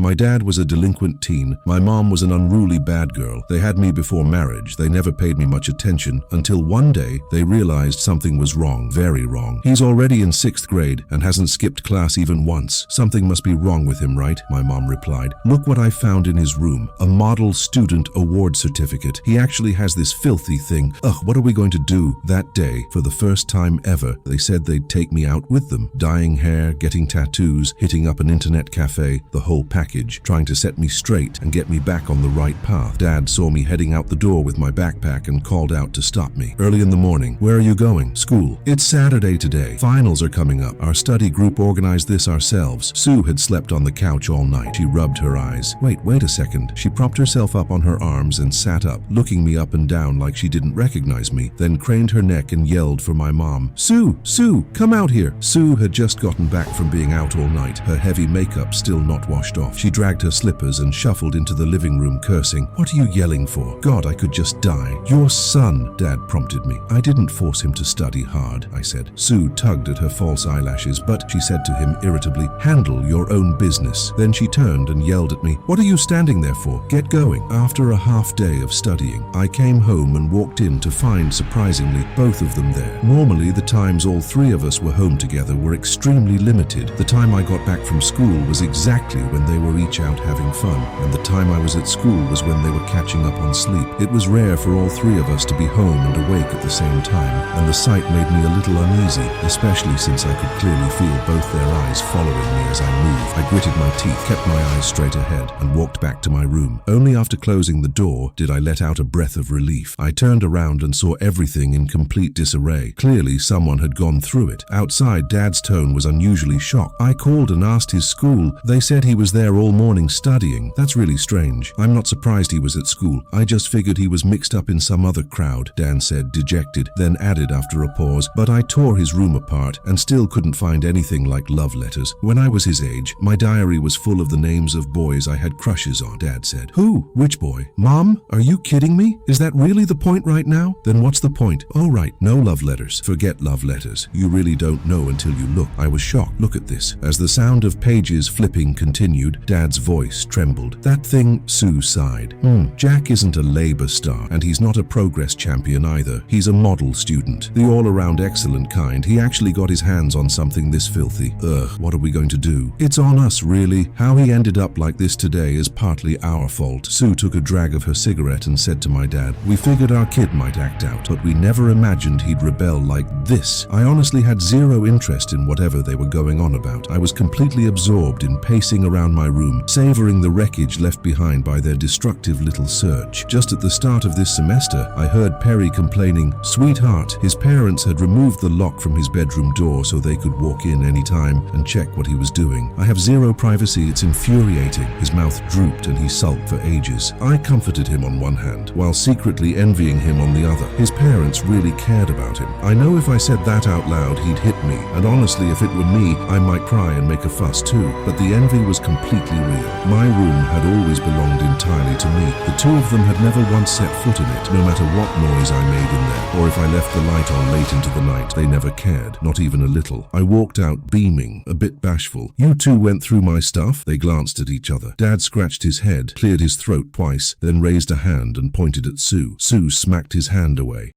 My dad was a delinquent teen. My mom was an unruly bad girl. They had me before marriage. They never paid me much attention until one day they realized something was wrong, very wrong. He's already in 6th grade and hasn't skipped class even once. Something must be wrong with him, right? My mom replied. Look what I found in his room. A model student award certificate. He actually has this filthy thing. Ugh, what are we going to do? That day, for the first time ever, they said they'd take me out with them. Dyeing hair, getting tattoos, hitting up an internet cafe, the whole package, trying to set me straight and get me back on the right path. Dad saw me heading out the door with my backpack and called out to stop me. Early in the morning. Where are you going? School. It's Saturday today. Finals are coming up. Our study group organized this ourselves. Sue had slept on the couch all night. She rubbed her eyes. Wait a second. She propped herself up on her arms and sat up, looking me up and down like she didn't recognize me, then craned her neck and yelled for my mom. Sue, come out here. Sue had just gotten back from being out all night, her heavy makeup still not washed off. She dragged her slippers and shuffled into the living room cursing. What are you yelling for? God, I could just die. Your son, Dad prompted me. I didn't force him to study hard, I said. Sue tugged at her false eyelashes, but she said to him irritably, handle your own business. Then she turned and yelled at me. What are you standing there for? Get going. After a half day of studying, I came home and walked in to find, surprisingly, both of them there. Normally, the times all three of us were home together were extremely limited. The time I got back from school was exactly when they were each out having fun, and the time I was at school was when they were catching up on sleep. It was rare for all three of us to be home and awake at the same time, and the sight made me a little uneasy, especially since I could clearly feel both their eyes following me as I moved. I gritted my teeth, kept my eyes straight ahead, and walked back to my room. Only after closing the door did I let out a breath of relief. I turned around and saw everything in complete disarray. Clearly, someone had gone through it. Outside, Dad's tone was unusually shocked. I called and asked his school. They said he was there all morning studying. That's really strange. I'm not surprised he was at school. I just figured he was mixed up in some other crowd, Dan said, dejected, then added after a pause, but I tore his room apart and still couldn't find anything like love letters. When I was his age, my diary was full of the names of boys I had crushes on, Dad said. Who? Which boy? Mom? Are you kidding me? Is that really the point right now? Then what's the point? Oh right, no love letters. Forget love letters. You really don't know until you look. I was shocked. Look at this. As the sound of pages flipping continued, Dad's voice trembled. That thing, Sue sighed. Jack isn't a labor star, and he's not a progress champion either. He's a model student. The all-around excellent kind. He actually got his hands on something this filthy. Ugh, what are we going to do? It's on us, really. How he ended up like this today is partly our fault. Sue took a drag of her cigarette and said to my dad, we figured our kid might act out, but we never imagined he'd rebel like this. I honestly had zero interest in whatever they were going on about. I was completely absorbed in pacing around my room, savoring the wreckage left behind by their destructive little search. Just at the start of this semester, I heard Perry complaining, sweetheart, his parents had removed the lock from his bedroom door so they could walk in anytime and check what he was doing. I have zero privacy, it's infuriating. His mouth drooped and he sulked for ages. I comforted him on one hand, while secretly envying him on the other. His parents really cared about him. I know if I said that out loud, he'd hit me, and honestly, if it were me, I might cry and make a fuss too. But the envy was completely real. My room had always belonged entirely to me. The two of them had never once set foot in it, no matter what noise I made in there, or if I left the light on late into the night. They never cared, not even a little. I walked out beaming, a bit bashful. You two went through my stuff? They glanced at each other. Dad scratched his head, cleared his throat twice, then raised a hand and pointed at Sue. Sue smacked his hand away.